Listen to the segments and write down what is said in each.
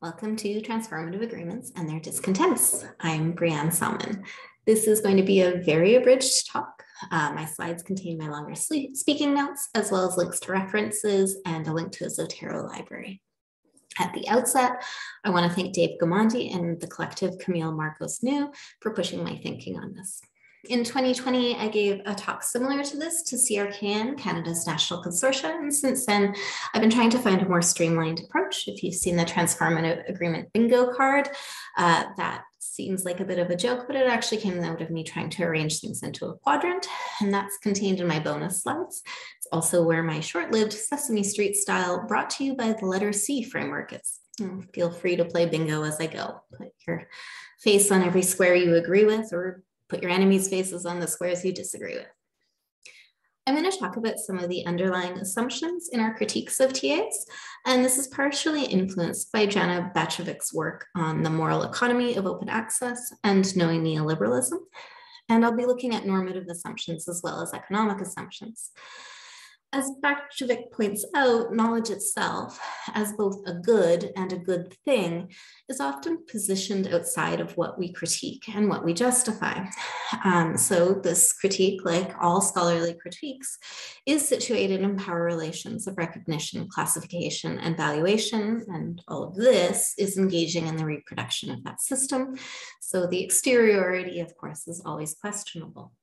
Welcome to Transformative Agreements and Their Discontents. I'm Brianne Selman. This is going to be a very abridged talk. My slides contain my longer speaking notes, as well as links to references and a link to a Zotero library. At the outset, I want to thank Dave Gamondi and the collective Camille Marcos New for pushing my thinking on this. In 2020, I gave a talk similar to this to CRKN, Canada's National Consortia, and since then, I've been trying to find a more streamlined approach. If you've seen the Transformative Agreement bingo card, that seems like a bit of a joke, but it actually came out of me trying to arrange things into a quadrant, and that's contained in my bonus slides. It's also where my short-lived Sesame Street style, brought to you by the letter C framework is. Feel free to play bingo as I go. Put your face on every square you agree with, or put your enemies' faces on the squares you disagree with. I'm going to talk about some of the underlying assumptions in our critiques of TAs, and this is partially influenced by Jana Bachovic's work on the moral economy of open access and knowing neoliberalism. And I'll be looking at normative assumptions as well as economic assumptions. As Bachovic points out, knowledge itself, as both a good and a good thing, is often positioned outside of what we critique and what we justify. So this critique, like all scholarly critiques, is situated in power relations of recognition, classification, and valuation, and all of this is engaging in the reproduction of that system. So the exteriority, of course, is always questionable.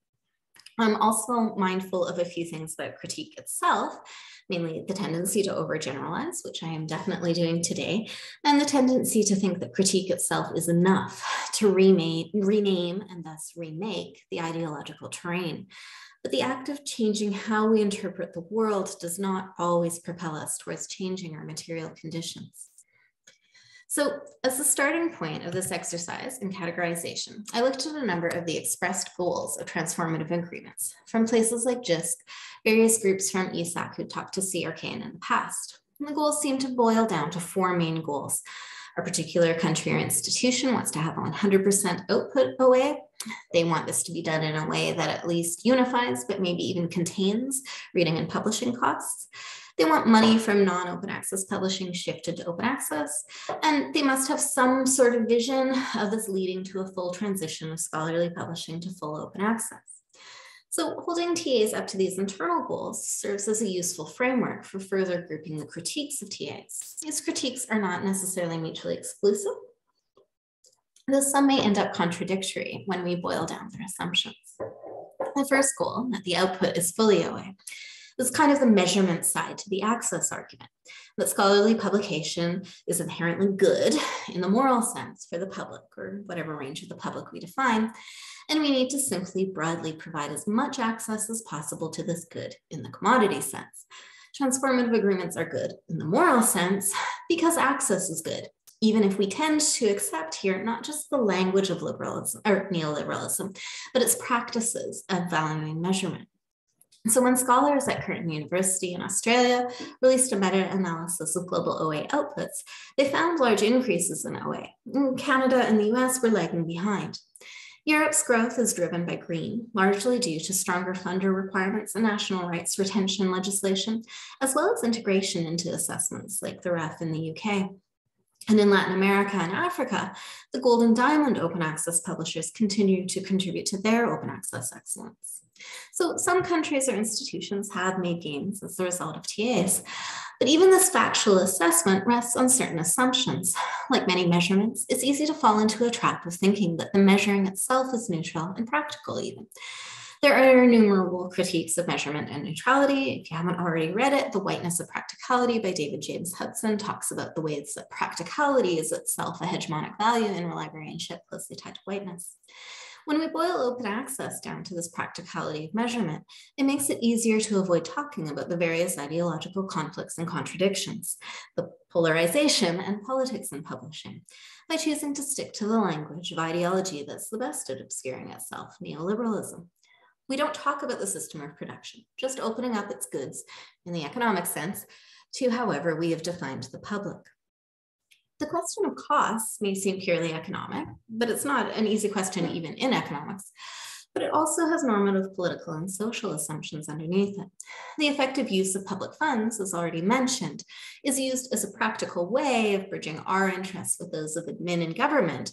I'm also mindful of a few things about critique itself, mainly the tendency to overgeneralize, which I am definitely doing today, and the tendency to think that critique itself is enough to rename and thus remake the ideological terrain. But the act of changing how we interpret the world does not always propel us towards changing our material conditions. So as the starting point of this exercise in categorization, I looked at a number of the expressed goals of transformative agreements from places like JISC, various groups from ESAC who talked to CRKN in the past. And the goals seem to boil down to four main goals. A particular country or institution wants to have 100% output OA. They want this to be done in a way that at least unifies, but maybe even contains reading and publishing costs. They want money from non-open access publishing shifted to open access, and they must have some sort of vision of this leading to a full transition of scholarly publishing to full open access. So holding TAs up to these internal goals serves as a useful framework for further grouping the critiques of TAs. These critiques are not necessarily mutually exclusive, though some may end up contradictory when we boil down their assumptions. The first goal, that the output is fully OA, is kind of the measurement side to the access argument, that scholarly publication is inherently good in the moral sense for the public, or whatever range of the public we define, and we need to simply broadly provide as much access as possible to this good in the commodity sense. Transformative agreements are good in the moral sense because access is good, even if we tend to accept here not just the language of liberalism or neoliberalism, but its practices of valuing measurement. So when scholars at Curtin University in Australia released a meta-analysis of global OA outputs, they found large increases in OA. Canada and the US were lagging behind. Europe's growth is driven by green, largely due to stronger funder requirements and national rights retention legislation, as well as integration into assessments like the REF in the UK. And in Latin America and Africa, the gold and diamond open access publishers continue to contribute to their open access excellence. So some countries or institutions have made gains as a result of TAs, but even this factual assessment rests on certain assumptions. Like many measurements, it's easy to fall into a trap of thinking that the measuring itself is neutral and practical even. There are innumerable critiques of measurement and neutrality. If you haven't already read it, The Whiteness of Practicality by David James Hudson talks about the ways that practicality is itself a hegemonic value in librarianship closely tied to whiteness. When we boil open access down to this practicality of measurement, it makes it easier to avoid talking about the various ideological conflicts and contradictions, the polarization and politics in publishing, by choosing to stick to the language of ideology that's the best at obscuring itself, neoliberalism. We don't talk about the system of production, just opening up its goods in the economic sense to however we have defined the public. The question of costs may seem purely economic, but it's not an easy question even in economics. but it also has normative political and social assumptions underneath it. The effective use of public funds, as already mentioned, is used as a practical way of bridging our interests with those of admin and government,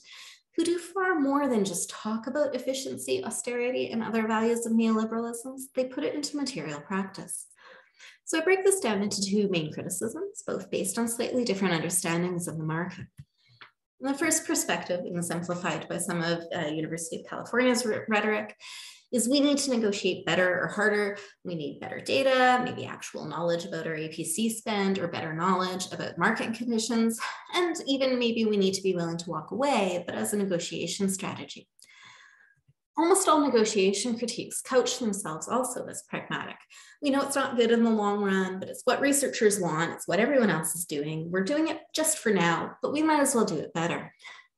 who do far more than just talk about efficiency, austerity, and other values of neoliberalism. They put it into material practice. So I break this down into two main criticisms, both based on slightly different understandings of the market. The first perspective, exemplified by some of University of California's rhetoric, is we need to negotiate better or harder. We need better data, maybe actual knowledge about our APC spend, or better knowledge about market conditions, and even maybe we need to be willing to walk away, but as a negotiation strategy. Almost all negotiation critiques couch themselves also as pragmatic. We know it's not good in the long run, but it's what researchers want. It's what everyone else is doing. We're doing it just for now, but we might as well do it better.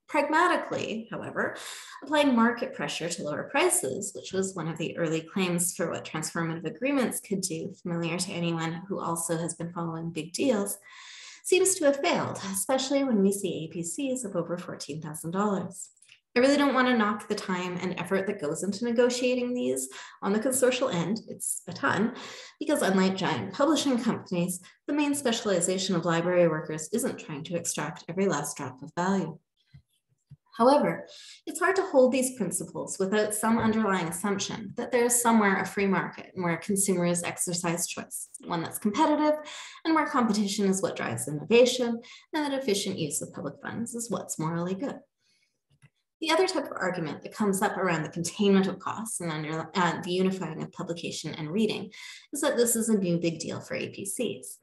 Pragmatically, however, applying market pressure to lower prices, which was one of the early claims for what transformative agreements could do, familiar to anyone who also has been following big deals, seems to have failed, especially when we see APCs of over $14,000. I really don't want to knock the time and effort that goes into negotiating these on the consortial end, it's a ton, because unlike giant publishing companies, the main specialization of library workers isn't trying to extract every last drop of value. However, it's hard to hold these principles without some underlying assumption that there is somewhere a free market where consumers exercise choice, one that's competitive and where competition is what drives innovation, and that efficient use of public funds is what's morally good. The other type of argument that comes up around the containment of costs and the unifying of publication and reading is that this is a new big deal for APCs.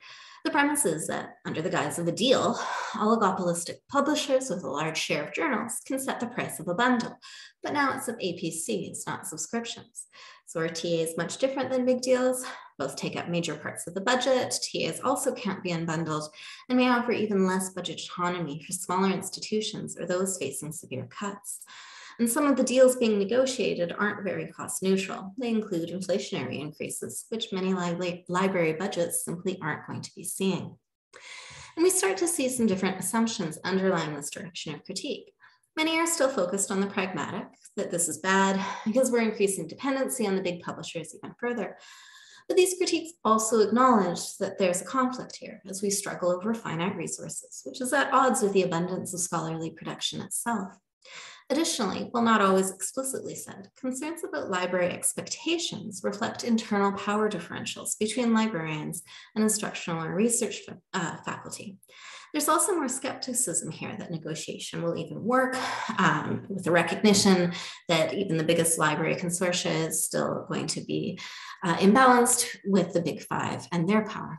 The premise is that under the guise of a deal, oligopolistic publishers with a large share of journals can set the price of a bundle, but now it's of APCs, not subscriptions. So are TAs much different than big deals? Both take up major parts of the budget. TAs also can't be unbundled and may offer even less budget autonomy for smaller institutions or those facing severe cuts. And some of the deals being negotiated aren't very cost neutral. They include inflationary increases, which many library budgets simply aren't going to be seeing. And we start to see some different assumptions underlying this direction of critique. Many are still focused on the pragmatic, that this is bad because we're increasing dependency on the big publishers even further. But these critiques also acknowledge that there's a conflict here as we struggle over finite resources, which is at odds with the abundance of scholarly production itself. Additionally, while not always explicitly said, concerns about library expectations reflect internal power differentials between librarians and instructional or research faculty. There's also more skepticism here that negotiation will even work, with the recognition that even the biggest library consortia is still going to be imbalanced with the big five and their power.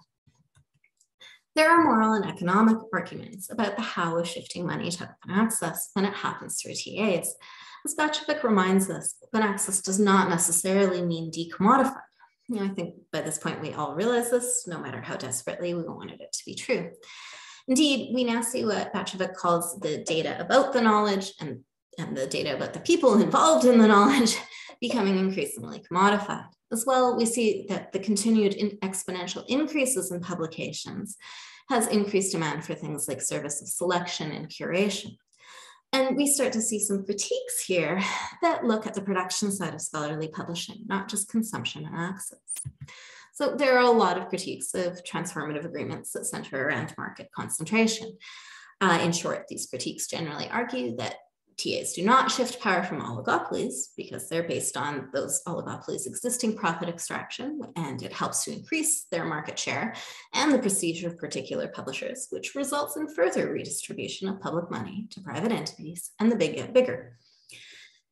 There are moral and economic arguments about the how of shifting money to open access when it happens through TAs. As Batchovic reminds us, open access does not necessarily mean decommodified. I think by this point we all realize this, no matter how desperately we wanted it to be true. Indeed, we now see what Batchovic calls the data about the knowledge and the data about the people involved in the knowledge becoming increasingly commodified. As well, we see that the continued exponential increases in publications has increased demand for things like service of selection and curation. And we start to see some critiques here that look at the production side of scholarly publishing, not just consumption and access. So there are a lot of critiques of transformative agreements that center around market concentration. In short, these critiques generally argue that TAs do not shift power from oligopolies because they're based on those oligopolies' existing profit extraction, and it helps to increase their market share and the prestige of particular publishers, which results in further redistribution of public money to private entities, and the big get bigger.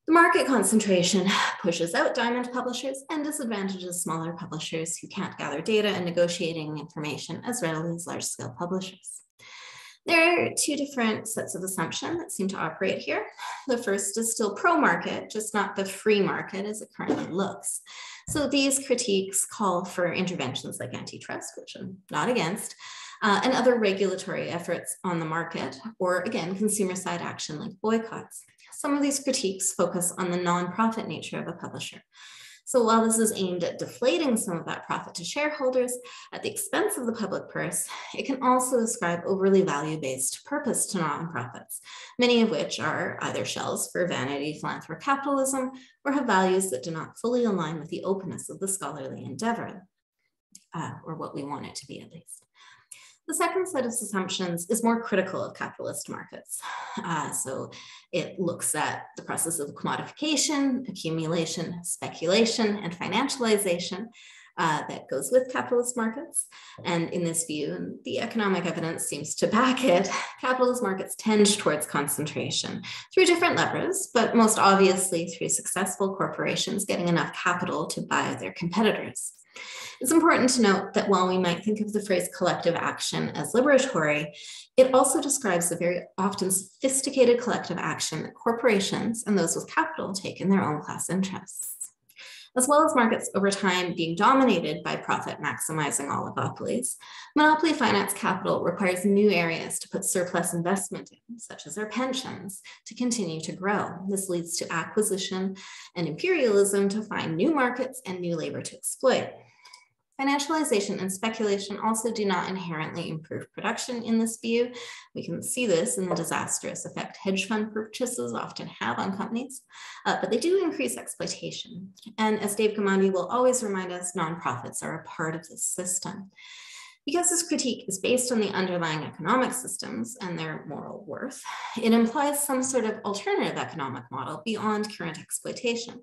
The market concentration pushes out diamond publishers and disadvantages smaller publishers who can't gather data and negotiating information as readily as large-scale publishers. There are two different sets of assumption that seem to operate here. The first is still pro-market, just not the free market as it currently looks. So these critiques call for interventions like antitrust, which I'm not against, and other regulatory efforts on the market, or again, consumer side action like boycotts. Some of these critiques focus on the nonprofit nature of a publisher. So while this is aimed at deflating some of that profit to shareholders at the expense of the public purse, it can also ascribe overly value-based purpose to nonprofits, many of which are either shells for vanity philanthropic capitalism or have values that do not fully align with the openness of the scholarly endeavor, or what we want it to be at least. The second set of assumptions is more critical of capitalist markets. So it looks at the process of commodification, accumulation, speculation, and financialization that goes with capitalist markets. And in this view, and the economic evidence seems to back it, capitalist markets tend towards concentration through different levers, but most obviously through successful corporations getting enough capital to buy their competitors. It's important to note that while we might think of the phrase collective action as liberatory, it also describes the very often sophisticated collective action that corporations and those with capital take in their own class interests. As well as markets over time being dominated by profit maximizing oligopolies, monopoly finance capital requires new areas to put surplus investment in, such as our pensions, to continue to grow. This leads to acquisition and imperialism to find new markets and new labor to exploit. Financialization and speculation also do not inherently improve production in this view. We can see this in the disastrous effect hedge fund purchases often have on companies, but they do increase exploitation. And as Dave Gamandi will always remind us, nonprofits are a part of this system. Because this critique is based on the underlying economic systems and their moral worth, it implies some sort of alternative economic model beyond current exploitation.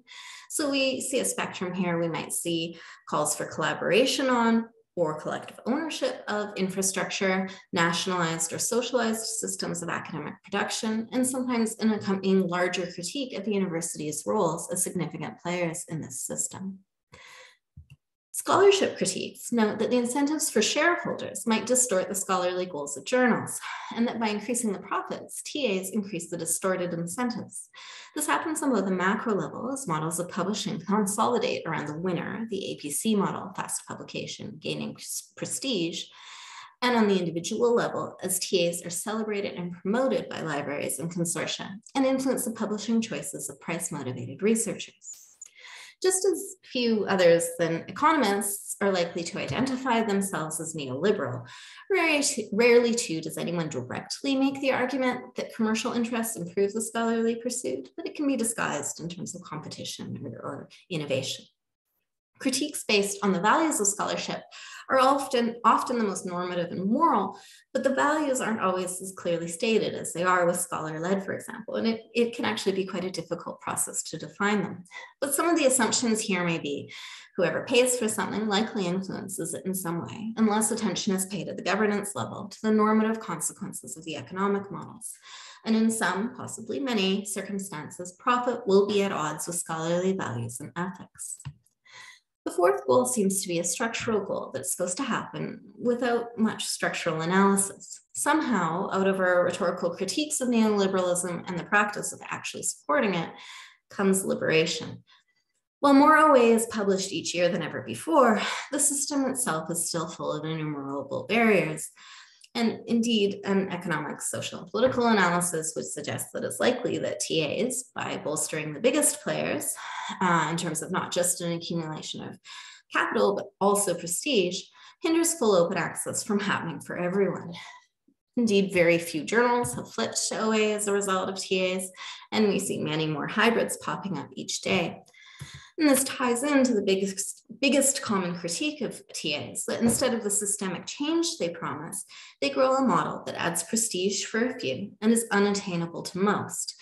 So we see a spectrum here. We might see calls for collaboration on or collective ownership of infrastructure, nationalized or socialized systems of academic production, and sometimes an accompanying larger critique of the university's roles as significant players in this system. Scholarship critiques note that the incentives for shareholders might distort the scholarly goals of journals, and that by increasing the profits, TAs increase the distorted incentives. This happens on both the macro level as models of publishing consolidate around the winner, the APC model, fast publication, gaining prestige, and on the individual level as TAs are celebrated and promoted by libraries and consortia, and influence the publishing choices of price-motivated researchers. Just as few others than economists are likely to identify themselves as neoliberal, rarely too does anyone directly make the argument that commercial interests improve the scholarly pursuit, but it can be disguised in terms of competition or innovation. Critiques based on the values of scholarship are often the most normative and moral, but the values aren't always as clearly stated as they are with scholar-led, for example, and it can actually be quite a difficult process to define them. But some of the assumptions here may be whoever pays for something likely influences it in some way, and less attention is paid at the governance level to the normative consequences of the economic models. And in some, possibly many, circumstances, profit will be at odds with scholarly values and ethics. The fourth goal seems to be a structural goal that's supposed to happen without much structural analysis. Somehow, out of our rhetorical critiques of neoliberalism and the practice of actually supporting it, comes liberation. While more OA is published each year than ever before, the system itself is still full of innumerable barriers. And indeed, an economic, social, and political analysis would suggest that it's likely that TAs, by bolstering the biggest players, in terms of not just an accumulation of capital, but also prestige, hinders full open access from happening for everyone. Indeed, very few journals have flipped to OA as a result of TAs, and we see many more hybrids popping up each day. And this ties into the biggest common critique of TAs, that instead of the systemic change they promise, they grow a model that adds prestige for a few and is unattainable to most,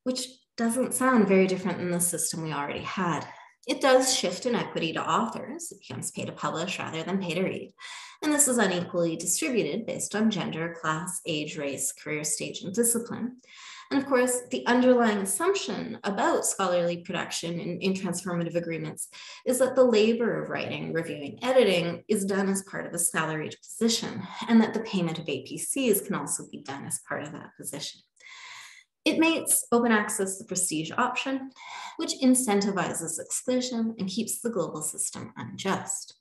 which doesn't sound very different than the system we already had. It does shift inequity to authors. It becomes pay to publish rather than pay to read. And this is unequally distributed based on gender, class, age, race, career stage, and discipline. And of course, the underlying assumption about scholarly production in transformative agreements is that the labor of writing, reviewing, editing is done as part of a salaried position, and that the payment of APCs can also be done as part of that position. It makes open access the prestige option, which incentivizes exclusion and keeps the global system unjust.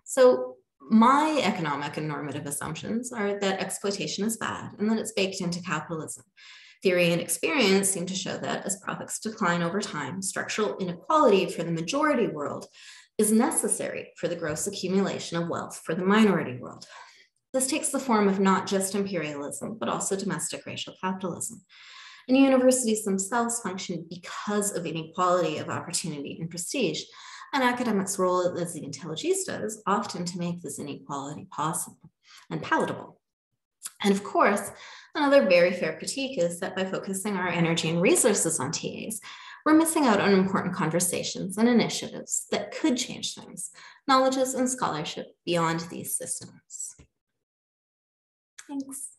So my economic and normative assumptions are that exploitation is bad and that it's baked into capitalism. Theory and experience seem to show that as profits decline over time, structural inequality for the majority world is necessary for the gross accumulation of wealth for the minority world. This takes the form of not just imperialism, but also domestic racial capitalism. And universities themselves function because of inequality of opportunity and prestige. And academics' role as the intelligista is often to make this inequality possible and palatable. And of course, another very fair critique is that by focusing our energy and resources on TAs, we're missing out on important conversations and initiatives that could change things, knowledges and scholarship beyond these systems. Thanks.